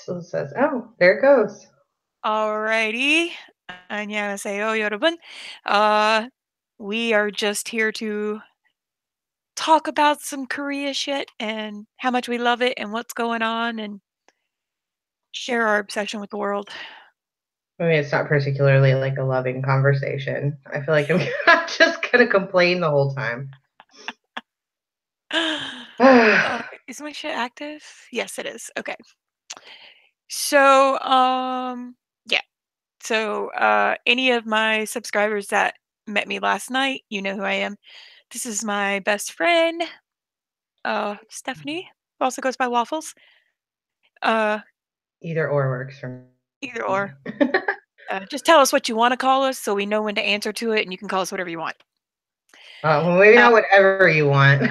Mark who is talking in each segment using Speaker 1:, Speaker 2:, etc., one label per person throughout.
Speaker 1: So it says, oh, there it goes.
Speaker 2: Alrighty. 안녕하세요, 여러분. Uh, we are just here to talk about some Korea shit and how much we love it and what's going on and share our obsession with the world.
Speaker 1: I mean, it's not particularly like a loving conversation. I feel like I'm just gonna complain the whole time.
Speaker 2: Is my shit active? Yes, it is. Okay. So, yeah. So, any of my subscribers that met me last night, you know who I am. This is my best friend, Stephanie, who also goes by Waffles. Uh,
Speaker 1: Either or works for
Speaker 2: Either
Speaker 1: me.
Speaker 2: or. Just tell us what you wanna call us so we know when to answer to it, and you can call us whatever you want.
Speaker 1: Well, maybe
Speaker 2: Uh
Speaker 1: not whatever you want.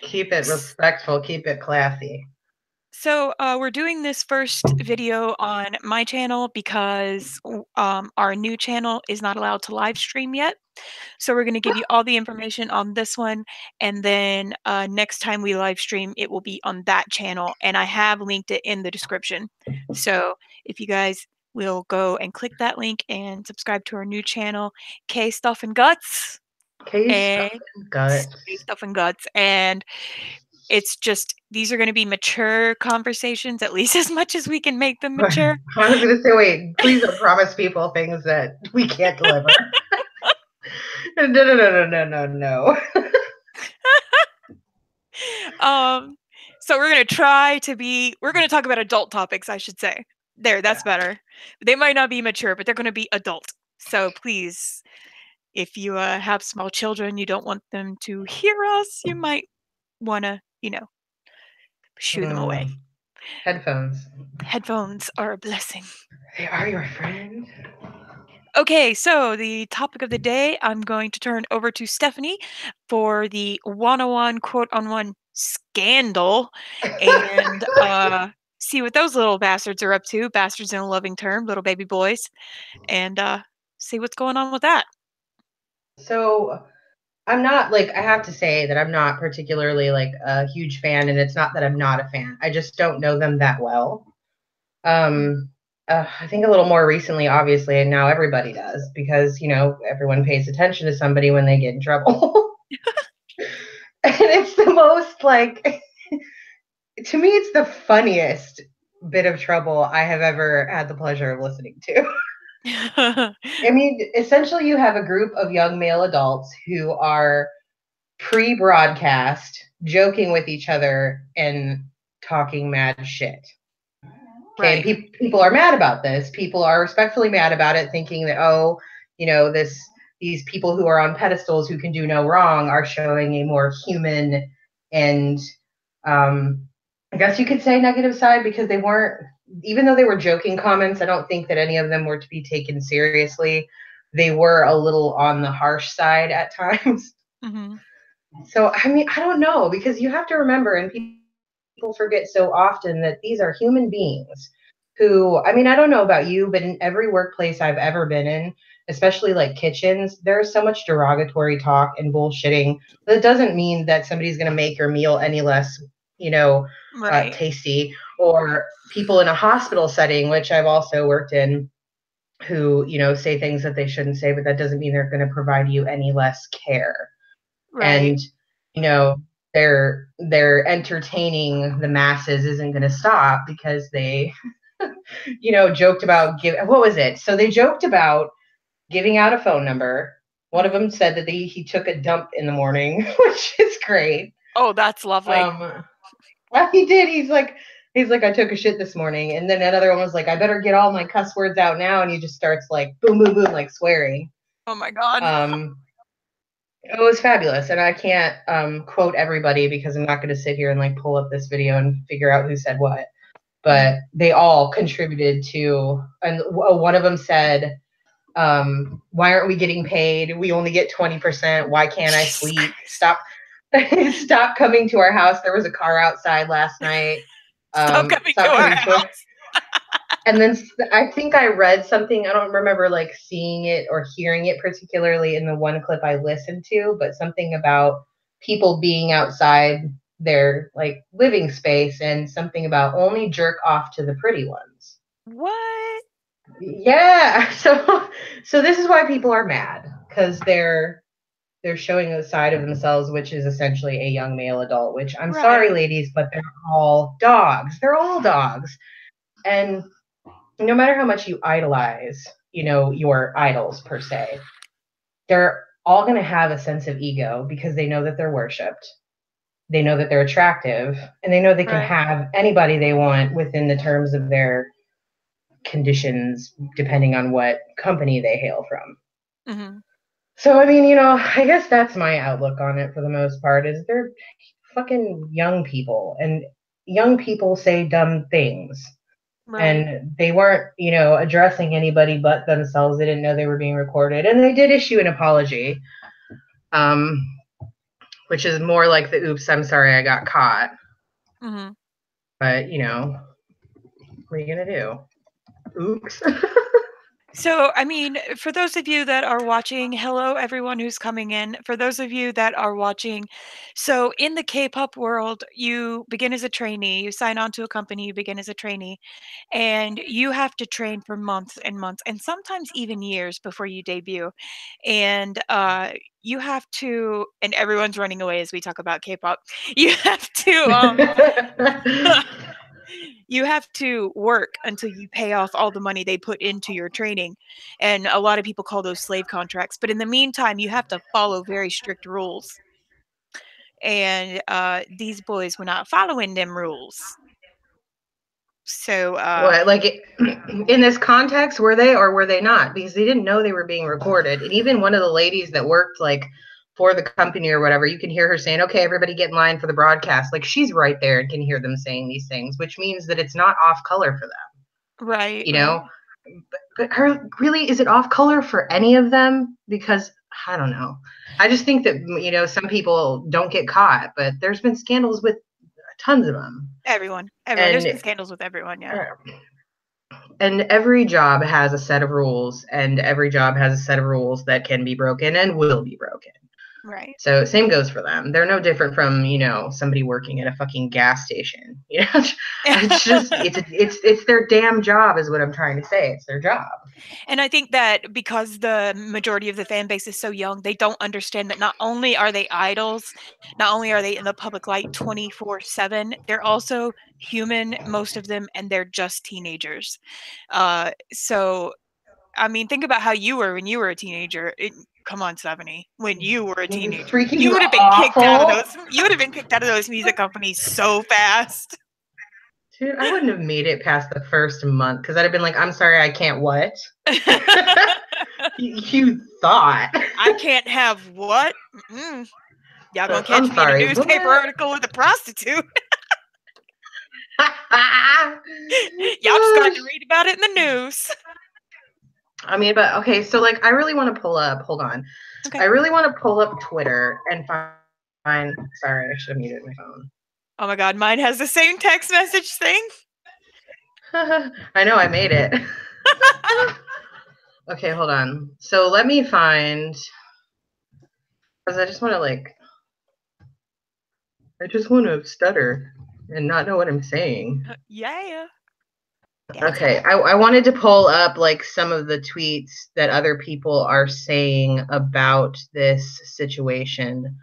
Speaker 1: Keep it
Speaker 2: S
Speaker 1: respectful, keep it classy.
Speaker 2: so, we're doing this first video on my channel because our new channel is not allowed to live stream yet. So we're gonna give you all the information on this one, and then, next time we live stream, it will be on that channel, and I have linked it in the description. So if you guys will go and click that link and subscribe to our new channel, K Stuff and Guts,
Speaker 1: Case stuff
Speaker 2: and
Speaker 1: and
Speaker 2: K
Speaker 1: guts.
Speaker 2: Stuff and Guts, and it's just these are gonna be mature conversations, at least as much as we can make them mature.
Speaker 1: I was gonna say, wait, please don't promise people things that we can't deliver. No, no, no, no, no, no, no.
Speaker 2: Um, so we're gonna talk about adult topics, I should say. There,
Speaker 1: Yeah.
Speaker 2: that's better. They might not be mature, but they're gonna be adult. So please, if you have small children, you don't want them to hear us, you might wanna, shoo them away.
Speaker 1: Headphones.
Speaker 2: Headphones are a blessing.
Speaker 1: They are your friend.
Speaker 2: Okay, so the topic of the day, I'm going to turn over to Stephanie for the 101 quote on one scandal and see what those little bastards are up to. Bastards in a loving term, little baby boys, and see what's going on with that.
Speaker 1: So I'm not like I have to say that I'm not particularly like a huge fan, and it's not that I'm not a fan. I just don't know them that well.
Speaker 2: Mm.
Speaker 1: Um, I think a little more recently, obviously, and now everybody does because everyone pays attention to somebody when they get in trouble, and it's the most like to me, it's the funniest bit of trouble I have ever had the pleasure of listening to. I mean, essentially, you have a group of young male adults who are pre broadcast joking with each other and talking mad shit. Okay, and
Speaker 2: Right.
Speaker 1: people are mad about this. People are respectfully mad about it, thinking that, oh, these people who are on pedestals who can do no wrong are showing a more human and um, I guess you could say negative side because they weren't, even though they were joking comments, I don't think that any of them were to be taken seriously. They were a little on the harsh side at times.
Speaker 2: Hmm.
Speaker 1: So, I mean, I don't know because you have to remember, and people forget so often that these are human beings who, I mean, I don't know about you, but in every workplace I've ever been in, especially like kitchens, there's so much derogatory talk and bullshitting. That doesn't mean that somebody's going to make your meal any less,
Speaker 2: Right.
Speaker 1: tasty. Or people in a hospital setting, which I've also worked in, who, say things that they shouldn't say, but that doesn't mean they're going to provide you any less care.
Speaker 2: Right.
Speaker 1: And you know they're entertaining the masses isn't going to stop because they joked about what was it, so they joked about giving out a phone number. One of
Speaker 2: Hmm.
Speaker 1: them said that he took a dump in the morning, which is great.
Speaker 2: Oh, that's lovely.
Speaker 1: um well, he did. He's like, I took a shit this morning, and then another one was like, I better get all my cuss words out now, and he just starts like boom boom boom like swearing.
Speaker 2: Oh my god.
Speaker 1: um It was fabulous, and I can't quote everybody because I'm not going to sit here and like pull up this video and figure out who said what. But
Speaker 2: Hmm.
Speaker 1: they all contributed to, and one of them said, "Why aren't we getting paid? We only get 20%. Why can't I
Speaker 2: Jesus
Speaker 1: sleep?
Speaker 2: Christ.
Speaker 1: Stop, stop coming to our house. There was a car outside last night.
Speaker 2: Stop coming to
Speaker 1: Stop
Speaker 2: our
Speaker 1: coming to our."
Speaker 2: house.
Speaker 1: And then I think I read something. I don't remember like seeing it or hearing it particularly in the one clip I listened to, but something about people being outside their like living space, and something about only jerk off to the pretty ones.
Speaker 2: What?
Speaker 1: Yeah. So this is why people are mad, because they're showing a side of themselves, which is essentially a young male adult, which I'm sorry, ladies, but they're all dogs. They're all dogs. And no matter how much you idolize, your idols per se, they're all going to have a sense of ego because they know that they're worshipped. They know that they're attractive, and they know they can have anybody they want within the terms of their conditions, depending on what company they hail from.
Speaker 2: Mm-hmm.
Speaker 1: So, I mean, I guess that's my outlook on it for the most part, is they're fucking young people, and young people say dumb things.
Speaker 2: Right.
Speaker 1: And they weren't, addressing anybody but themselves. They didn't know they were being recorded. And they did issue an apology, which is more like the oops, I'm sorry I got caught.
Speaker 2: Mm-hmm.
Speaker 1: But, what are you going to do? Oops.
Speaker 2: So, I mean, for those of you that are watching, hello, everyone who's coming in. For those of you that are watching, so in the K-pop world, you begin as a trainee, you sign on to a company, you begin as a trainee, and you have to train for months and months, and sometimes even years before you debut. And you have to, and everyone's running away as we talk about K-pop, you have to, you have to work until you pay off all the money they put into your training. And a lot of people call those slave contracts. But in the meantime, you have to follow very strict rules. And these boys were not following them rules. So,
Speaker 1: what, like in this context, were they or were they not? Because they didn't know they were being recorded. And even one of the ladies that worked like for the company or whatever, you can hear her saying, okay, everybody get in line for the broadcast. Like she's right there and can hear them saying these things, which means that it's not off color for them.
Speaker 2: Right.
Speaker 1: But her, really, is it off color for any of them? Because I don't know. I just think that, some people don't get caught, but there's been scandals with tons of them.
Speaker 2: Everyone. There's been scandals with everyone, yeah.
Speaker 1: And every job has a set of rules, and every job has a set of rules that can be broken and will be broken.
Speaker 2: Right.
Speaker 1: So same goes for them. They're no different from, somebody working at a fucking gas station. It's just it's their damn job is what I'm trying to say. It's their job.
Speaker 2: And I think that because the majority of the fan base is so young, they don't understand that not only are they idols, not only are they in the public light 24/7, they're also human, most of them, and they're just teenagers. So, I mean, think about how you were when you were a teenager. Come on, Stephanie. When you were a teenager, you would have been kicked out of those. You would have been kicked out of those music companies so fast.
Speaker 1: Dude, I wouldn't have made it past the first month because I'd have been like, I'm sorry, I can't what? You thought.
Speaker 2: I can't have what? Mm-mm. Y'all gonna catch me in a newspaper article with a prostitute. Y'all just got to read about it in the news.
Speaker 1: I mean, but okay, so like I really want to pull up, hold on. Okay. I really want to pull up Twitter and find, sorry, I should have muted my phone.
Speaker 2: Oh my God, mine has the same text message thing.
Speaker 1: I know, I made it. Okay, hold on. So let me find, because I just want to stutter and not know what I'm saying.
Speaker 2: Yeah.
Speaker 1: Okay, I wanted to pull up like some of the tweets that other people are saying about this situation,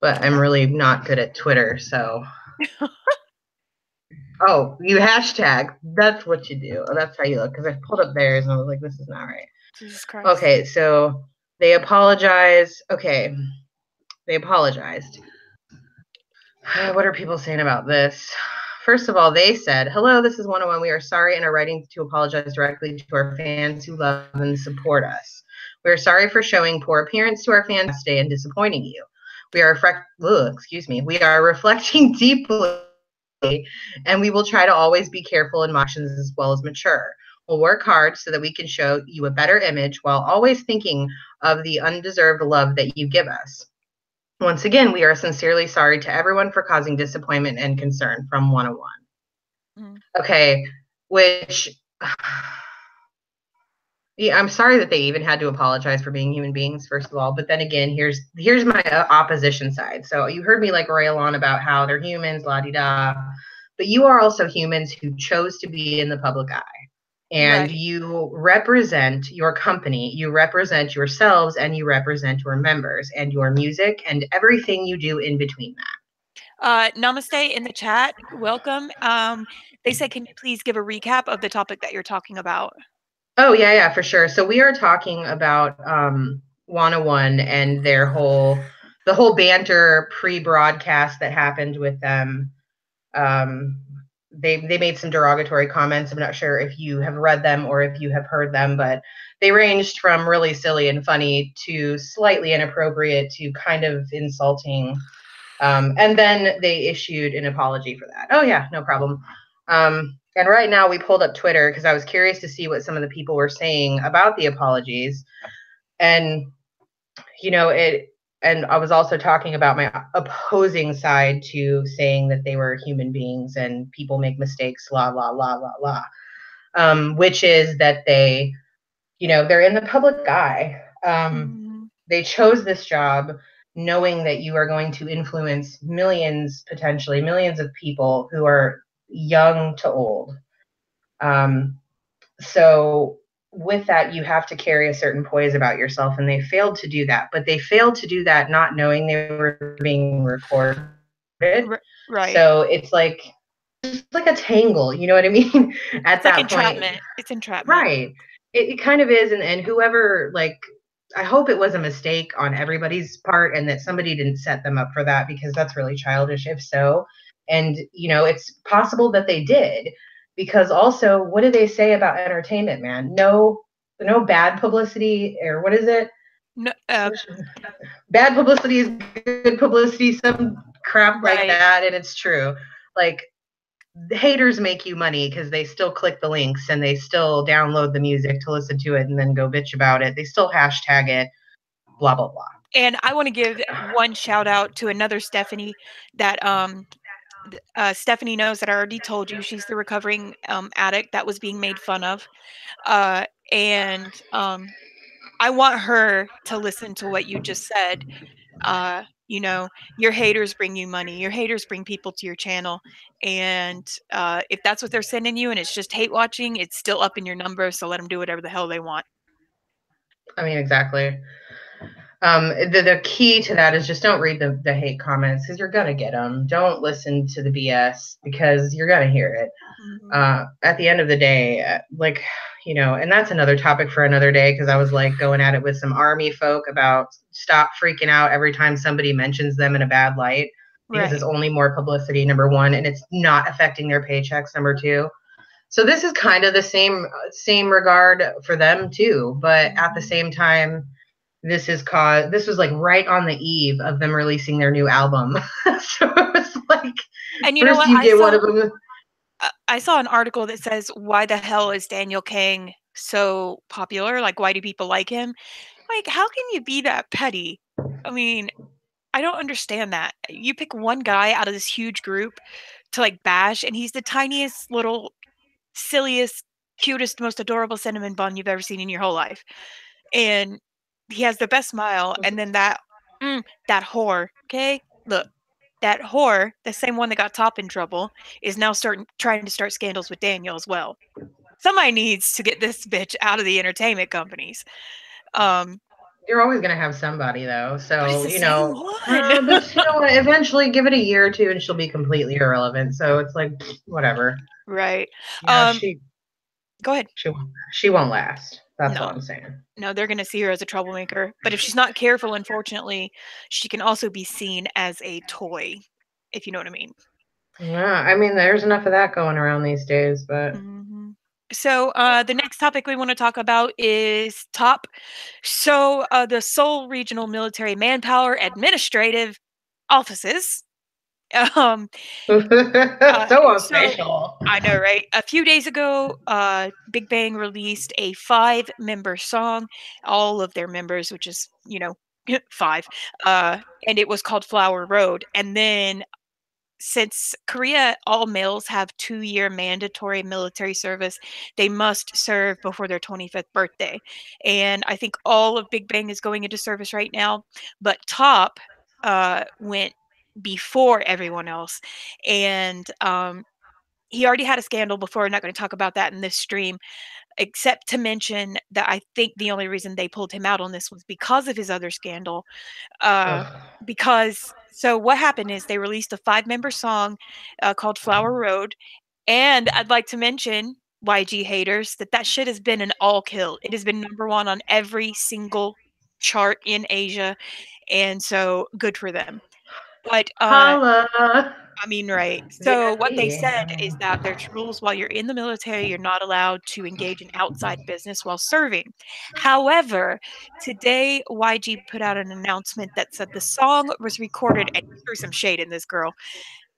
Speaker 1: but I'm really not good at Twitter, so. Oh, you hashtag. That's what you do. That's how you look. Because I pulled up theirs and I was like, this is not right.
Speaker 2: Jesus Christ.
Speaker 1: Okay, so they apologize. Okay, they apologized. What are people saying about this? First of all, they said, hello, this is 101. We are sorry and are writing to apologize directly to our fans who love and support us. We are sorry for showing poor appearance to our fans today and disappointing you. We are reflecting deeply, and we will try to always be careful in emotions as well as mature. We'll work hard so that we can show you a better image while always thinking of the undeserved love that you give us. Once again, we are sincerely sorry to everyone for causing disappointment and concern from 101. Okay, which Yeah, I'm sorry that they even had to apologize for being human beings, first of all. But then again, here's my opposition side. So you heard me like rail on about how they're humans, la di da, but you are also humans who chose to be in the public eye, and
Speaker 2: Right.
Speaker 1: you represent your company, you represent yourselves, and you represent your members and your music and everything you do in between that.
Speaker 2: Namaste in the chat. Welcome. They said, can you please give a recap of the topic that you're talking about?
Speaker 1: Oh yeah, yeah, for sure. So we are talking about 101 and the whole banter pre-broadcast that happened with them. Um, they made some derogatory comments. I'm not sure if you have read them or if you have heard them, but they ranged from really silly and funny to slightly inappropriate to kind of insulting. And then they issued an apology for that. Oh yeah, no problem. And right now we pulled up Twitter because I was curious to see what some of the people were saying about the apologies. And it, and I was also talking about my opposing side to saying that they were human beings and people make mistakes, la la la la la. Which is that they're in the public eye. They chose this job knowing that you are going to influence millions, potentially millions of people who are young to old. So with that, you have to carry a certain poise about yourself, and they failed to do that. But they failed to do that not knowing they were being recorded.
Speaker 2: Right.
Speaker 1: So it's like a tangle, you know what I mean? At
Speaker 2: It's like
Speaker 1: that point,
Speaker 2: entrapment. It's entrapment.
Speaker 1: right? It kind of is, and whoever I hope it was a mistake on everybody's part, and that somebody didn't set them up for that because that's really childish. If so, and it's possible that they did, because also, what do they say about entertainment, man? No, no bad publicity, or what is it?
Speaker 2: No,
Speaker 1: Bad publicity is good publicity, some crap like
Speaker 2: right.
Speaker 1: that, and it's true. Like, the haters make you money because they still click the links and they still download the music to listen to it and then go bitch about it. They still hashtag it, blah blah blah.
Speaker 2: And I want to give one shout out to another Stephanie that Stephanie knows that I already told you she's the recovering addict that was being made fun of. And I want her to listen to what you just said. Your haters bring you money. Your haters bring people to your channel. And if that's what they're sending you and it's just hate watching, it's still up in your numbers. So let them do whatever the hell they want.
Speaker 1: I mean, exactly. The key to that is just don't read the hate comments because you're gonna get them. Don't listen to the BS because you're gonna hear it. At the end of the day, and that's another topic for another day because I was going at it with some army folk about stop freaking out every time somebody mentions them in a bad light because it's only more publicity, number one, and it's not affecting their paychecks, number two. So this is kind of the same regard for them too, but at the same time, this was right on the eve of them releasing their new album. So it was
Speaker 2: and you know what?
Speaker 1: you get one of them.
Speaker 2: I saw an article that says, why the hell is Daniel Kang so popular? Like, why do people like him? Like, how can you be that petty? I mean, I don't understand that. You pick one guy out of this huge group to bash, and he's the tiniest little, silliest, cutest, most adorable cinnamon bun you've ever seen in your whole life. And he has the best smile, and then that whore, okay? Look, that whore, the same one that got Top in trouble, is now trying to start scandals with Daniel as well. Somebody needs to get this bitch out of the entertainment companies.
Speaker 1: You're always gonna have somebody though, so
Speaker 2: but it's the same one.
Speaker 1: but eventually, give it a year or two, and she'll be completely irrelevant. So it's whatever.
Speaker 2: Right. Go ahead.
Speaker 1: She won't last. That's all
Speaker 2: No.
Speaker 1: I'm saying.
Speaker 2: No, they're gonna see her as a troublemaker. But if she's not careful, unfortunately, she can also be seen as a toy, if you know what I mean.
Speaker 1: Yeah, I mean, there's enough of that going around these days, but.
Speaker 2: So the next topic we want to talk about is TOP. So the Seoul Regional Military Manpower Administrative Offices.
Speaker 1: So official.
Speaker 2: I know, right? A few days ago, Big Bang released a 5-member song, all of their members, which is 5, and it was called Flower Road. And then since Korea, all males have 2-year mandatory military service. They must serve before their 25th birthday. And I think all of Big Bang is going into service right now, but Top went before everyone else. And he already had a scandal before. I'm not going to talk about that in this stream, except to mention that I think the only reason they pulled him out on this was because of his other scandal. Uh,
Speaker 1: Ugh.
Speaker 2: because so what happened is they released a 5-member song called Flower Road, and I'd like to mention, YG haters, that that shit has been an all kill. It has been number one on every single chart in Asia, and so good for them. But
Speaker 1: Holla.
Speaker 2: I mean, right. So what they
Speaker 1: VIP.
Speaker 2: said is that there's rules while you're in the military, you're not allowed to engage in outside business while serving. However, today YG put out an announcement that said the song was recorded, and he threw some shade in this girl.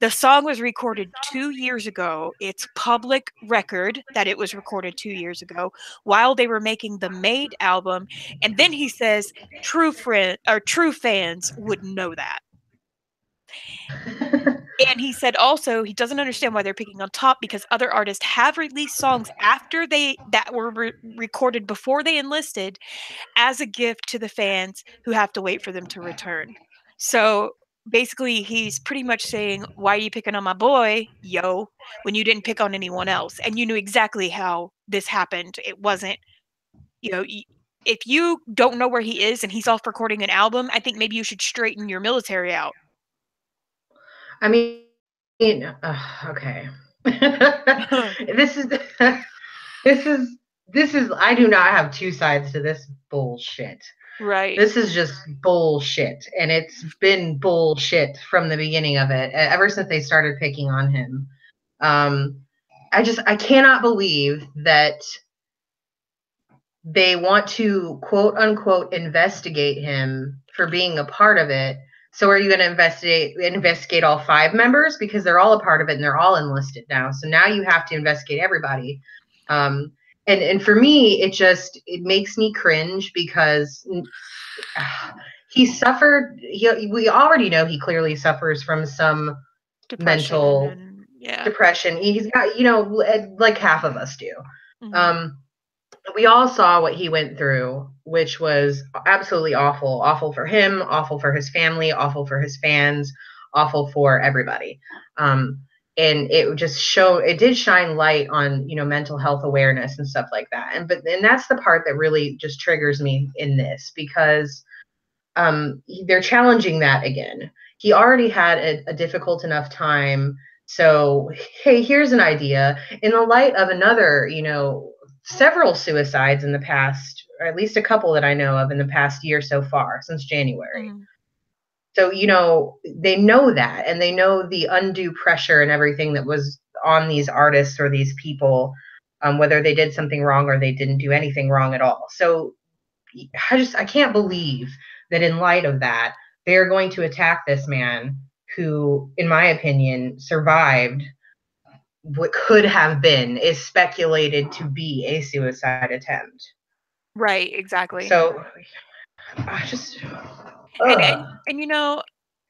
Speaker 2: The song was recorded 2 years ago. It's public record that it was recorded 2 years ago while they were making the Made album. And then he says true friend or true fans would know that. And he said also he doesn't understand why they're picking on Top because other artists have released songs after they that were recorded before they enlisted as a gift to the fans who have to wait for them to return. So basically he's pretty much saying, "Why are you picking on my boy, yo, when you didn't pick on anyone else?" And you knew exactly how this happened. It wasn't, you know, if you don't know where he is and he's off recording an album, I think maybe you should straighten your military out.
Speaker 1: I mean, okay. This is this is this is I do not have two sides to this bullshit.
Speaker 2: Right.
Speaker 1: This is just bullshit, and it's been bullshit from the beginning of it, ever since they started picking on him. I cannot believe that they want to quote unquote investigate him for being a part of it. So are you going to investigate all 5 members, because they're all a part of it and they're all enlisted now? So now you have to investigate everybody. And for me, it makes me cringe because he suffered. We already know he clearly suffers from some mental depression. He's got, like half of us do. Mm-hmm. We all saw what he went through, which was absolutely awful. Awful for him, awful for his family, awful for his fans, awful for everybody. And it did shine light on, mental health awareness and stuff like that. And that's the part that really just triggers me in this, because they're challenging that again. He already had a difficult enough time. So, hey, here's an idea in the light of another, several suicides in the past, or at least a couple that I know of in the past year so far, since January. Mm-hmm. So, they know that, and they know the undue pressure and everything that was on these artists or these people, whether they did something wrong or they didn't do anything wrong at all. So I can't believe that in light of that, they are going to attack this man who, in my opinion, survived what could have been, is speculated to be a suicide attempt.
Speaker 2: Right, exactly.
Speaker 1: So I just
Speaker 2: and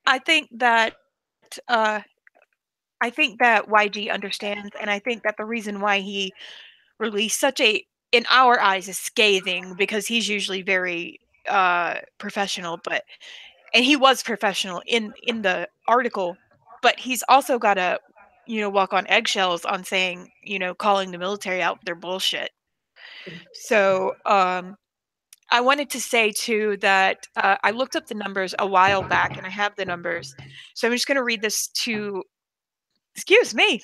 Speaker 2: I think that YG understands, and I think that the reason why he released such a, in our eyes, is scathing, because he's usually very professional, and he was professional in the article, but he's also got to walk on eggshells on saying, calling the military out their bullshit. So I wanted to say too that I looked up the numbers a while back, and I have the numbers, so I'm just going to read this to, excuse me,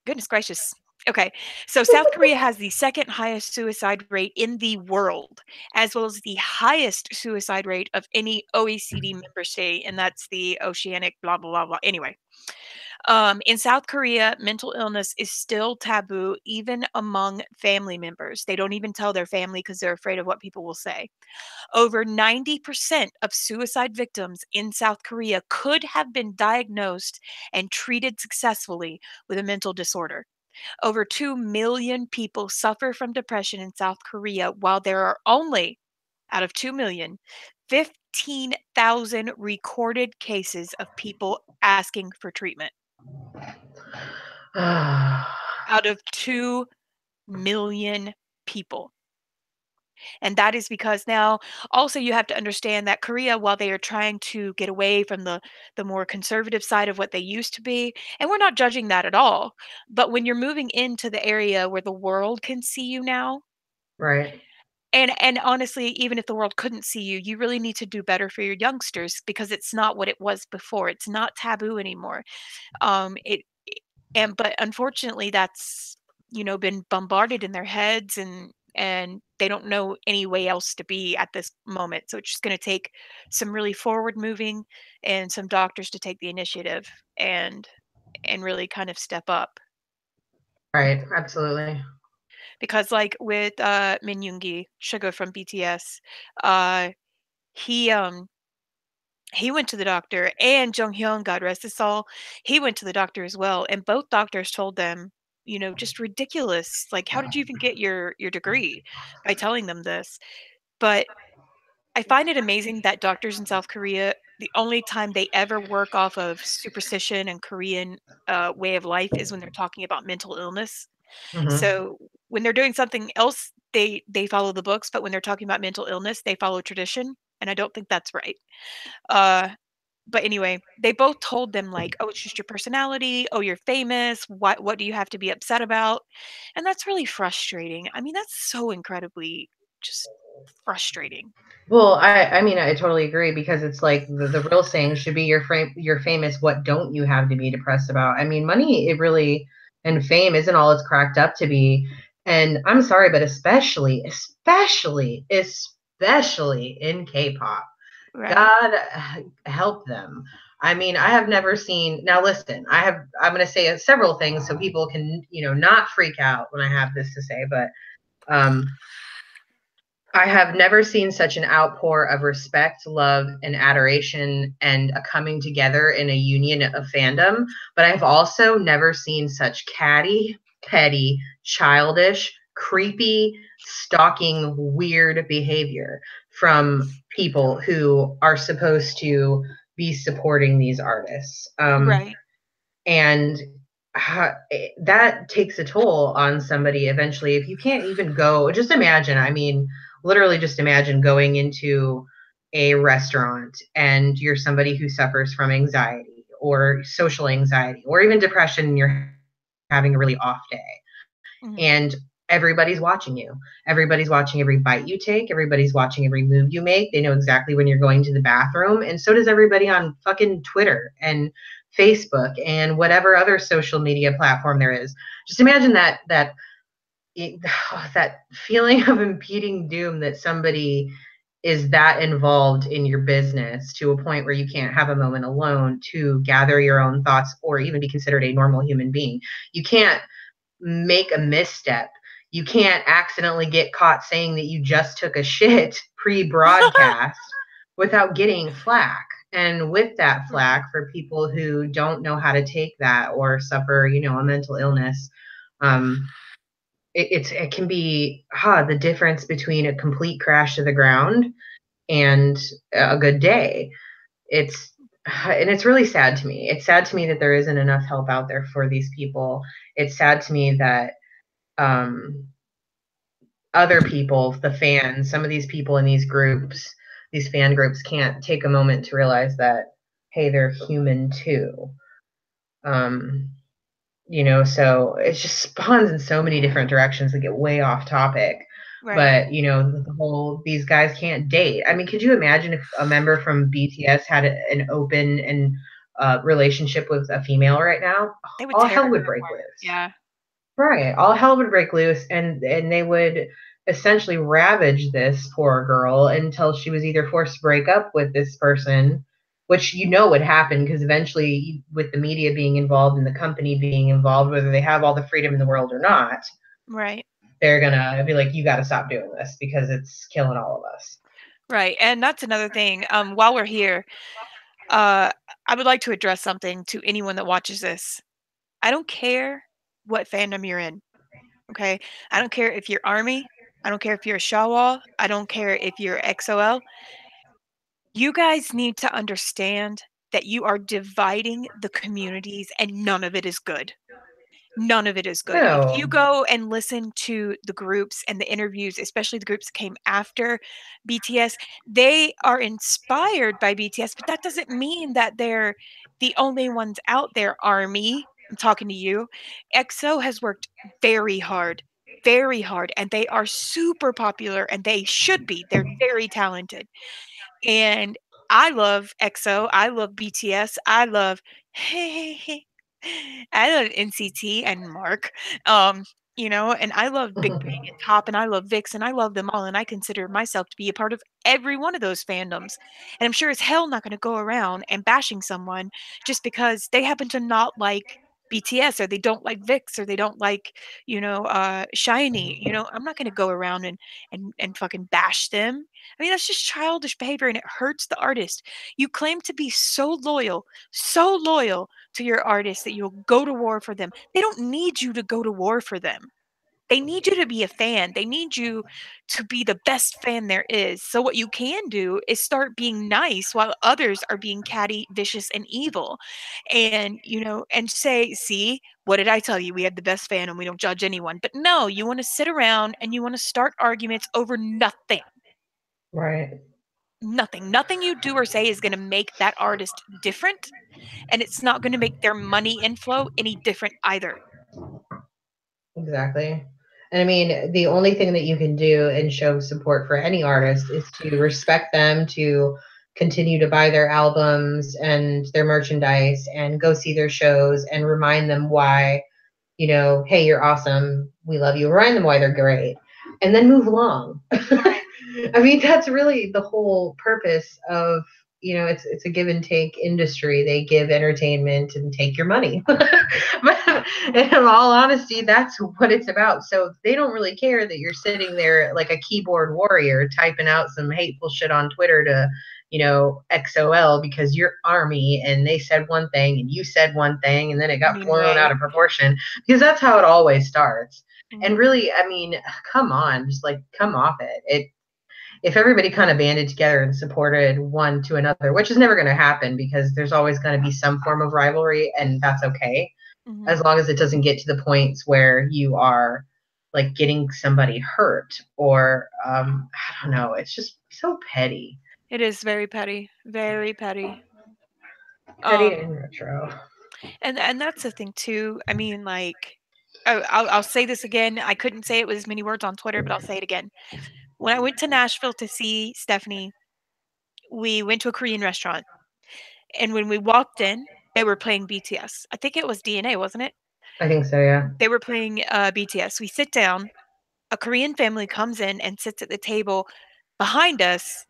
Speaker 2: goodness gracious. Okay, so South Korea has the second highest suicide rate in the world, as well as the highest suicide rate of any OECD member state, and that's the Oceanic blah, blah, blah, blah. Anyway, in South Korea, mental illness is still taboo, even among family members. They don't even tell their family because they're afraid of what people will say. Over 90% of suicide victims in South Korea could have been diagnosed and treated successfully with a mental disorder. Over 2 million people suffer from depression in South Korea, while there are only, out of 2 million, 15,000 recorded cases of people asking for treatment. out of 2 million people. And that is because now also you have to understand that Korea, while they are trying to get away from the more conservative side of what they used to be, and we're not judging that at all, but when you're moving into the area where the world can see you now,
Speaker 1: Right.
Speaker 2: and honestly, even if the world couldn't see you, you really need to do better for your youngsters because it's not what it was before. It's not taboo anymore. It and but unfortunately that's, been bombarded in their heads, and they don't know any way else to be at this moment. So it's just going to take some really forward moving and some doctors to take the initiative and really kind of step up.
Speaker 1: Right. Absolutely.
Speaker 2: Because like with Min Yoongi, Suga from BTS, uh he um he went to the doctor, and Jung Hyun, God rest his soul, he went to the doctor as well, and both doctors told them, just ridiculous. Like, how did you even get your degree by telling them this? But I find it amazing that doctors in South Korea, the only time they ever work off of superstition and Korean way of life is when they're talking about mental illness.
Speaker 1: Hmm.
Speaker 2: So when they're doing something else, they follow the books, but when they're talking about mental illness, they follow tradition, and I don't think that's right. Uh, but anyway, they both told them like, "Oh, it's just your personality. Oh, you're famous. What do you have to be upset about?" And that's really frustrating. I mean, that's so incredibly just frustrating.
Speaker 1: Well, I mean, I totally agree because it's like the real saying should be you're famous. What don't you have to be depressed about? I mean, money, it really, and fame isn't all it's cracked up to be. And I'm sorry, but especially in K-pop,
Speaker 2: Right.
Speaker 1: God help them. I mean, I have never seen. Now, listen, I'm going to say several things so people can, not freak out when I have this to say, but um, I have never seen such an outpour of respect, love, and adoration and a coming together in a union of fandom. But I've also never seen such catty, petty, childish, creepy, stalking, weird behavior from people who are supposed to be supporting these artists.
Speaker 2: Right.
Speaker 1: And that takes a toll on somebody eventually. If you can't even go, just imagine, I mean, literally just imagine going into a restaurant and you're somebody who suffers from anxiety or social anxiety or even depression and you're having a really off day
Speaker 2: Mhm.
Speaker 1: and everybody's watching you. Everybody's watching every bite you take. Everybody's watching every move you make. They know exactly when you're going to the bathroom. And so does everybody on fucking Twitter and Facebook and whatever other social media platform there is. Just imagine that feeling of impending doom that somebody is that involved in your business to a point where you can't have a moment alone to gather your own thoughts or even be considered a normal human being. You can't make a misstep. You can't accidentally get caught saying that you just took a shit pre broadcast without getting flack. And with that
Speaker 2: Right.
Speaker 1: flack, for people who don't know how to take that or suffer, a mental illness, um, it can be the difference between a complete crash to the ground and a good day. It's and it's really sad to me. It's sad to me that there isn't enough help out there for these people. It's sad to me that um, other people, the fans, some of these people in these groups, these fan groups can't take a moment to realize that, hey, they're human too. Um, so it just spawns in so many different directions that get way off topic.
Speaker 2: Right.
Speaker 1: But, the whole, these guys can't date. I mean, could you imagine if a member from BTS had an open and relationship with a female right now?
Speaker 2: They would
Speaker 1: All
Speaker 2: tear
Speaker 1: hell
Speaker 2: it
Speaker 1: would break
Speaker 2: apart.
Speaker 1: loose.
Speaker 2: Yeah.
Speaker 1: Right. All hell would break loose and they would essentially ravage this poor girl until she was either forced to break up with this person, which would happen because eventually with the media being involved and the company being involved, whether they have all the freedom in the world or not,
Speaker 2: Right.
Speaker 1: they're gonna be like, you gotta stop doing this because it's killing all of us.
Speaker 2: Right. And that's another thing. While we're here, uh, I would like to address something to anyone that watches this. I don't care what fandom you're in. Okay. I don't care if you're Army. I don't care if you're a Shawwall. I don't care if you're XOL. You guys need to understand. that you are dividing the communities, and none of it is good. None of it is good. If you
Speaker 1: No.
Speaker 2: go and listen to the groups and the interviews, especially the groups that came after BTS, they are inspired by BTS, but that doesn't mean that they're the only ones out there. Army, I'm talking to you. EXO has worked very hard, and they are super popular, and they should be. They're very talented. And I love EXO, I love BTS, I love I love NCT and Mark, and I love Big Bang and Top, and I love VIX, and I love them all, and I consider myself to be a part of every one of those fandoms. And I'm sure as hell not gonna go around and bashing someone just because they happen to not like BTS, or they don't like VIX, or they don't like, SHINee. I'm not gonna go around and fucking bash them. I mean, that's just childish behavior, and it hurts the artist. You claim to be so loyal to your artist that you'll go to war for them. They don't need you to go to war for them. They need you to be a fan. They need you to be the best fan there is. So what you can do is start being nice while others are being catty, vicious, and evil. And say, "See, what did I tell you? We had the best fan and we don't judge anyone." But no, you want to sit around and you want to start arguments over nothing.
Speaker 1: Right.
Speaker 2: Nothing. Nothing you do or say is going to make that artist different, and it's not going to make their money inflow any different either.
Speaker 1: Exactly. And I mean, the only thing that you can do and show support for any artist is to respect them, to continue to buy their albums and their merchandise and go see their shows and remind them why, hey, you're awesome. We love you. Remind them why they're great. And then move along. I mean, that's really the whole purpose of, it's a give and take industry. They give entertainment and take your money. But in all honesty, that's what it's about. So they don't really care that you're sitting there like a keyboard warrior typing out some hateful shit on Twitter to, XOL because you're Army and they said one thing and you said one thing and then it got blown out of proportion, because that's how it always starts. Mm-hmm. And really, I mean, come on, just like come off it. If everybody kind of banded together and supported one to another, which is never going to happen because there's always going to be some form of rivalry, and that's okay. Mm-hmm. As long as it doesn't get to the points where you are like getting somebody hurt or I don't know. It's just so petty.
Speaker 2: It is very petty. Very petty.
Speaker 1: Petty and retro.
Speaker 2: And that's the thing too. I mean, like, I'll say this again. I couldn't say it with as many words on Twitter, but I'll say it again. When I went to Nashville to see Stephanie, we went to a Korean restaurant. And when we walked in, they were playing BTS. I think it was DNA, wasn't it?
Speaker 1: I think so, yeah.
Speaker 2: They were playing BTS. We sit down. A Korean family comes in and sits at the table behind us.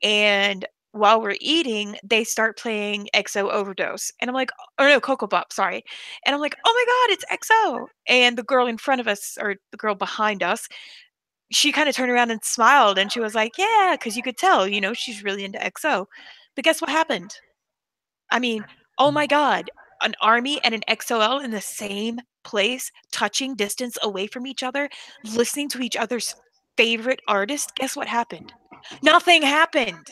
Speaker 2: And while we're eating, they start playing EXO Overdose. And I'm like, oh no, Coco Pop, sorry. And I'm like, oh my God, it's EXO. And the girl in front of us, or the girl behind us, she kind of turned around and smiled, and she was like, yeah, because you could tell, she's really into EXO. But guess what happened? I mean, oh my God, an Army and an EXO-L in the same place, touching distance away from each other, listening to each other's favorite artist. Guess what happened? Nothing happened.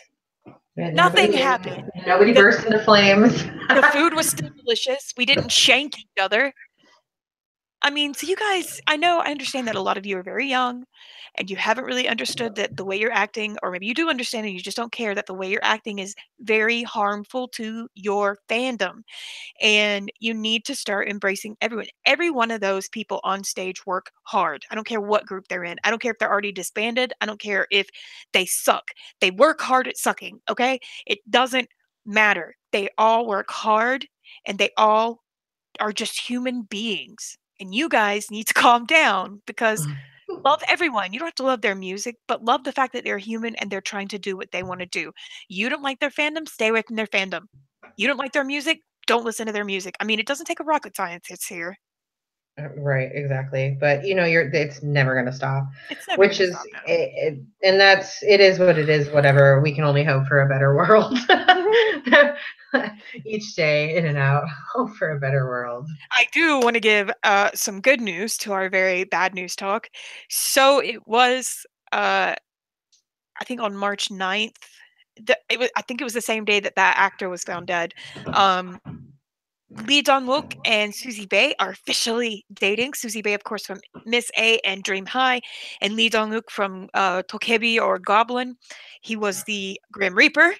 Speaker 2: Nothing happened.
Speaker 1: Nobody burst into flames.
Speaker 2: The food was still delicious. We didn't shank each other. I mean, so you guys, I understand that a lot of you are very young and you haven't really understood that the way you're acting, or maybe you do understand and you just don't care, that the way you're acting is very harmful to your fandom. And you need to start embracing everyone. Every one of those people on stage work hard. I don't care what group they're in. I don't care if they're already disbanded. I don't care if they suck. They work hard at sucking, okay? It doesn't matter. They all work hard and they all are just human beings. And you guys need to calm down, because love everyone. You don't have to love their music, but love the fact that they're human and they're trying to do what they want to do. You don't like their fandom, stay away from their fandom. You don't like their music, don't listen to their music. I mean, it doesn't take a rocket scientist here.
Speaker 1: Right, exactly. But it's never going to stop.
Speaker 2: It's never
Speaker 1: which is, and it is what it is. Whatever. We can only hope for a better world. Each day, in and out, hope for a better world.
Speaker 2: I do want to give some good news to our very bad news talk. So it was, I think on March 9th, I think it was the same day that that actor was found dead. Lee Dong-wook and Susie Bae are officially dating. Susie Bae, of course, from Miss A and Dream High, and Lee Dong-wook from Tokebi or Goblin. He was the Grim Reaper,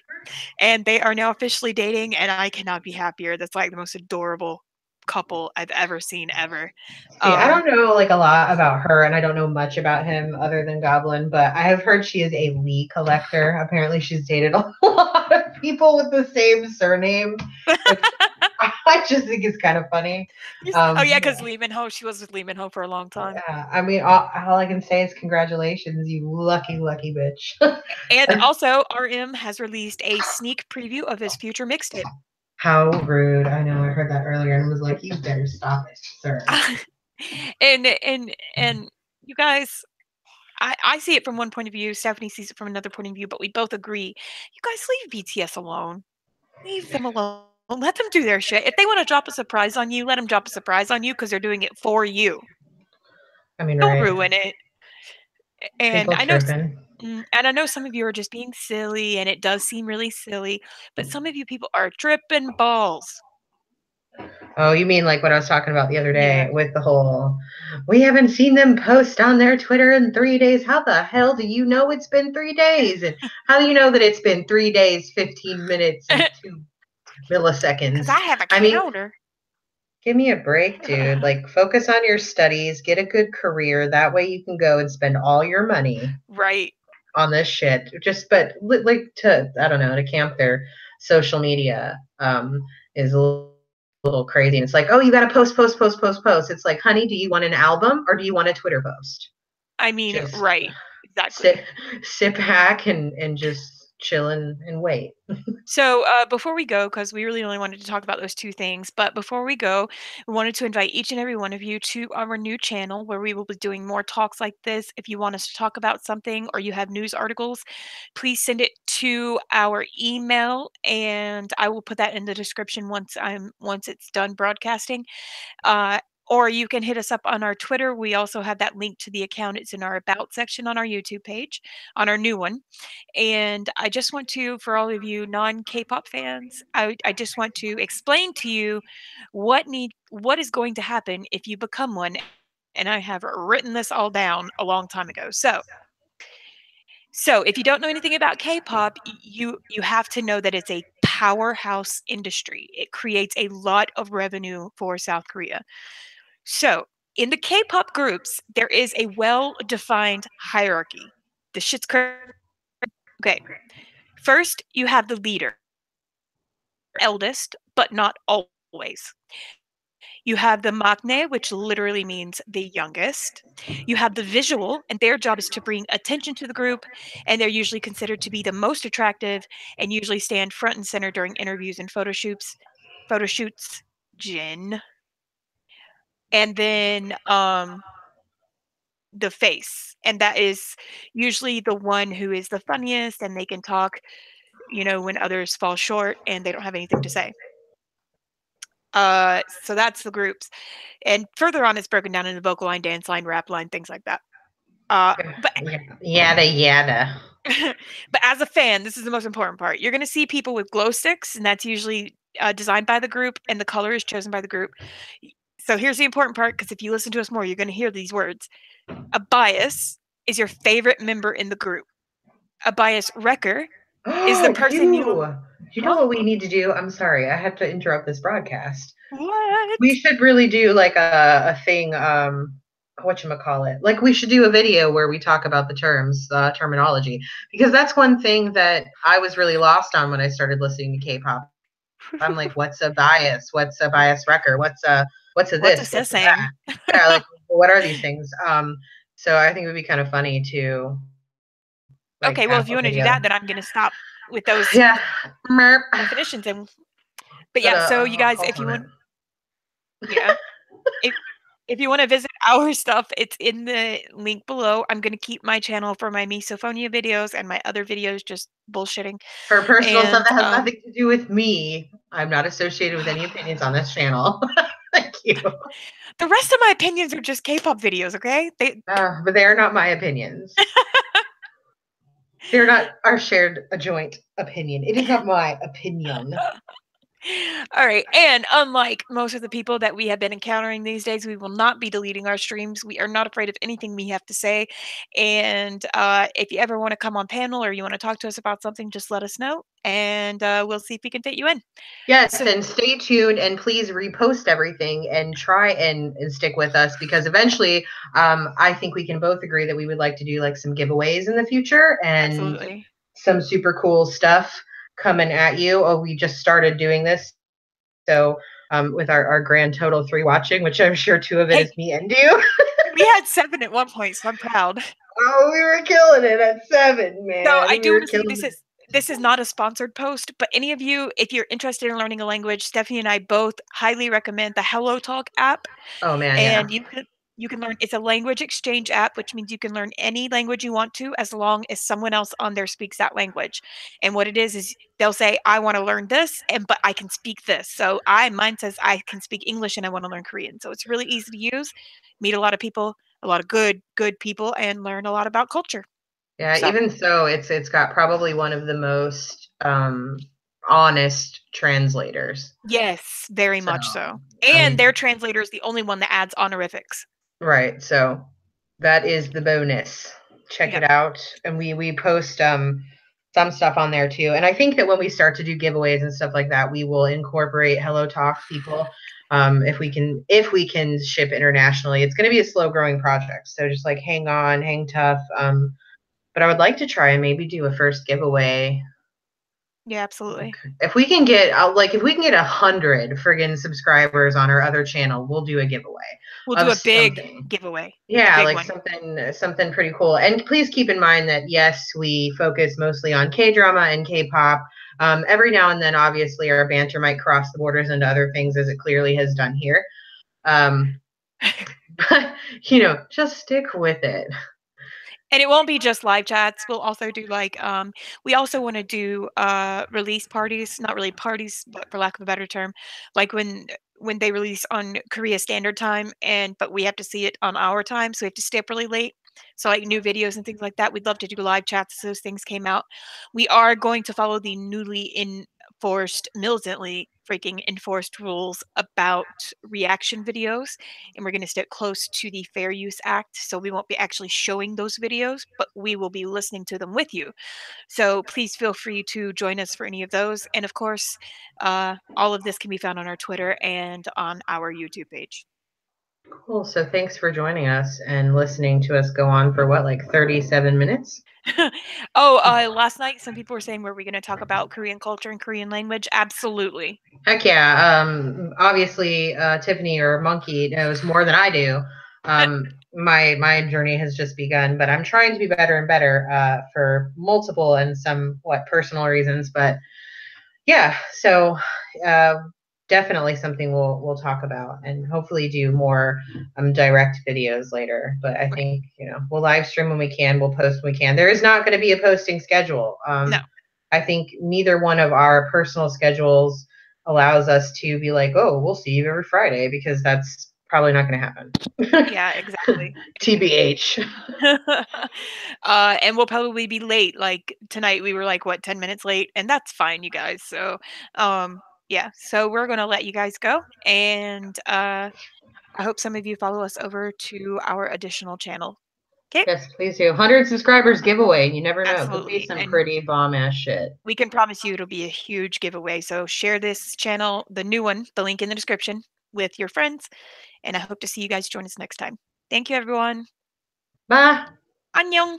Speaker 2: and they are now officially dating, and I cannot be happier. That's like the most adorable couple I've ever seen ever.
Speaker 1: See, I don't know like a lot about her, and I don't know much about him other than Goblin, but I have heard she is a Lee collector. Apparently, she's dated a lot of people with the same surname, which I just think is kind of funny.
Speaker 2: Oh yeah, because Lee Min-ho, she was with Lee Min-ho for a long time.
Speaker 1: Yeah, I mean, all I can say is congratulations, you lucky, lucky bitch.
Speaker 2: And also, RM has released a sneak preview of his future mixtape.
Speaker 1: How rude! I know I heard that earlier and was like, you better stop it, sir.
Speaker 2: and you guys, I see it from one point of view. Stephanie sees it from another point of view, but we both agree. You guys leave BTS alone. Leave them alone. Let them do their shit. If they want to drop a surprise on you, let them drop a surprise on you because they're doing it for you.
Speaker 1: I mean,
Speaker 2: don't ruin it. And
Speaker 1: people
Speaker 2: I know,
Speaker 1: tripping.
Speaker 2: and I know some of you are just being silly, and it does seem really silly. But some of you people are tripping balls.
Speaker 1: Oh, you mean like what I was talking about the other day with the whole, we haven't seen them post on their Twitter in 3 days. How the hell do you know it's been 3 days? And how do you know that it's been 3 days, 15 minutes, and 2 milliseconds?
Speaker 2: Because I have a calendar.
Speaker 1: Give me a break, dude. Like, focus on your studies, get a good career. That way you can go and spend all your money on this shit. But like I don't know, to camp their social media is a little crazy. And it's like, oh, you got to post. It's like, honey, do you want an album or do you want a Twitter post?
Speaker 2: I mean, exactly.
Speaker 1: Sit back and just chill and wait.
Speaker 2: So before we go, because we really only wanted to talk about those two things, but before we go, we wanted to invite each and every one of you to our new channel where we will be doing more talks like this. If you want us to talk about something or you have news articles, please send it to our email, and I will put that in the description once it's done broadcasting. Or you can hit us up on our Twitter. We also have that link to the account. It's in our About section on our YouTube page, on our new one. And I just want to, for all of you non-K-pop fans, I just want to explain to you what is going to happen if you become one. And I have written this all down a long time ago. So if you don't know anything about K-pop, you have to know that it's a powerhouse industry. It creates a lot of revenue for South Korea. So, in the K-pop groups, there is a well-defined hierarchy. The shit's crazy. Okay. First, you have the leader, eldest, but not always. You have the maknae, which literally means the youngest. You have the visual, and their job is to bring attention to the group, and they're usually considered to be the most attractive and usually stand front and center during interviews and photo shoots. Jin. And then the face, and that is usually the one who is the funniest, and they can talk, when others fall short and they don't have anything to say. So that's the groups, and further on it's broken down into vocal line, dance line, rap line, things like that. But
Speaker 1: yada.
Speaker 2: But as a fan, this is the most important part. You're going to see people with glow sticks, and that's usually designed by the group, and the color is chosen by the group. So here's the important part, because if you listen to us more, you're going to hear these words. A bias is your favorite member in the group. A bias wrecker is the person
Speaker 1: You know what we need to do? I'm sorry, I have to interrupt this broadcast.
Speaker 2: What?
Speaker 1: We should really do like a thing, whatchamacallit. Like, we should do a video where we talk about the terms, terminology, because that's one thing that I was really lost on when I started listening to K-pop. I'm like, what's a bias? What's a bias wrecker? What's a this?
Speaker 2: What's a yeah,
Speaker 1: like, what are these things? So I think it would be kind of funny to.
Speaker 2: Like, okay, well, if you want to do that, then I'm going to stop with those definitions. But yeah, so you guys, if you want, if you want to visit our stuff, it's in the link below. I'm going to keep my channel for my misophonia videos and my other videos just bullshitting.
Speaker 1: For personal stuff that has nothing to do with me, I'm not associated with any opinions on this channel. Thank you.
Speaker 2: The rest of my opinions are just K-pop videos, okay?
Speaker 1: But they are not my opinions. They're not our shared a joint opinion. It is not my opinion.
Speaker 2: All right. And unlike most of the people that we have been encountering these days, we will not be deleting our streams. We are not afraid of anything we have to say. And if you ever want to come on panel or you want to talk to us about something, just let us know and we'll see if we can fit you in.
Speaker 1: Yes,
Speaker 2: So,
Speaker 1: and stay tuned and please repost everything and try and stick with us because eventually I think we can both agree that we would like to do like some giveaways in the future and
Speaker 2: absolutely.
Speaker 1: some super cool stuff coming at you. Oh, we just started doing this. So with our grand total 3 watching, which I'm sure 2 of it
Speaker 2: Hey,
Speaker 1: is me and you.
Speaker 2: we had 7 at one point, so I'm proud.
Speaker 1: Oh, we were killing it at 7,
Speaker 2: So
Speaker 1: man.
Speaker 2: I
Speaker 1: We
Speaker 2: do
Speaker 1: were
Speaker 2: want to say
Speaker 1: killing it.
Speaker 2: this is not a sponsored post, but any of you, if you're interested in learning a language, Stephanie and I both highly recommend the Hello Talk app.
Speaker 1: Oh man, yeah.
Speaker 2: And you can learn, it's a language exchange app, which means you can learn any language you want to as long as someone else on there speaks that language. And what it is they'll say, I want to learn this, and but I can speak this. So mine says I can speak English and I want to learn Korean. So it's really easy to use, meet a lot of people, a lot of good people, and learn a lot about culture.
Speaker 1: Yeah,
Speaker 2: So
Speaker 1: even so, it's got probably one of the most honest translators.
Speaker 2: yes, very
Speaker 1: So,
Speaker 2: much so.
Speaker 1: I
Speaker 2: And
Speaker 1: mean,
Speaker 2: their translator is the only one that adds honorifics.
Speaker 1: right. So that is the bonus. Check it
Speaker 2: Yep.
Speaker 1: out. And we post some stuff on there too. And I think that when we start to do giveaways and stuff like that, we will incorporate Hello Talk people. If we can ship internationally. It's gonna be a slow growing project. So just like hang on, hang tough. But I would like to try and maybe do a first giveaway.
Speaker 2: Yeah, absolutely.
Speaker 1: If we can get if we can get 100 friggin' subscribers on our other channel, we'll do a giveaway
Speaker 2: We'll do
Speaker 1: of
Speaker 2: a big
Speaker 1: something.
Speaker 2: giveaway, a
Speaker 1: Yeah,
Speaker 2: big
Speaker 1: like
Speaker 2: one.
Speaker 1: something pretty cool. And please keep in mind that yes, we focus mostly on K drama and K pop. Every now and then, obviously, our banter might cross the borders into other things, as it clearly has done here. But just stick with it.
Speaker 2: And it won't be just live chats. We'll also do we also want to do release parties, not really parties, but for lack of a better term, like when they release on Korea Standard Time but we have to see it on our time, so we have to stay up really late. So like new videos and things like that. We'd love to do live chats as those things came out. We are going to follow the newly enforced, militantly freaking enforced rules about reaction videos, and we're going to stick close to the Fair Use Act. So we won't be actually showing those videos, but we will be listening to them with you. So please feel free to join us for any of those. And of course, all of this can be found on our Twitter and on our YouTube page.
Speaker 1: Cool. So thanks for joining us and listening to us go on for what, like 37 minutes?
Speaker 2: Oh, last night some people were saying, were we going to talk about Korean culture and Korean language? Absolutely.
Speaker 1: Heck yeah. Obviously, Tiffany or Monkey knows more than I do. My journey has just begun, but I'm trying to be better and better for multiple and somewhat personal reasons. But yeah, so uh, definitely something we'll talk about and hopefully do more direct videos later. But I
Speaker 2: Right.
Speaker 1: think we'll live stream when we can, we'll post when we can. There is not going to be a posting schedule.
Speaker 2: No.
Speaker 1: I think neither one of our personal schedules allows us to be like, oh, we'll see you every Friday because that's probably not going to happen.
Speaker 2: Yeah, exactly.
Speaker 1: TBH.
Speaker 2: And we'll probably be late. Like tonight, we were like, what, 10 minutes late? And that's fine, you guys. So, yeah, so we're going to let you guys go. And I hope some of you follow us over to our additional channel. Okay?
Speaker 1: Yes, please do. 100 subscribers giveaway. You never know. Could be
Speaker 2: Absolutely.
Speaker 1: some
Speaker 2: And
Speaker 1: pretty bomb ass shit.
Speaker 2: we can promise you it'll be a huge giveaway. So share this channel, the new one, the link in the description, with your friends. And I hope to see you guys join us next time. Thank you, everyone.
Speaker 1: Bye.
Speaker 2: Annyeong!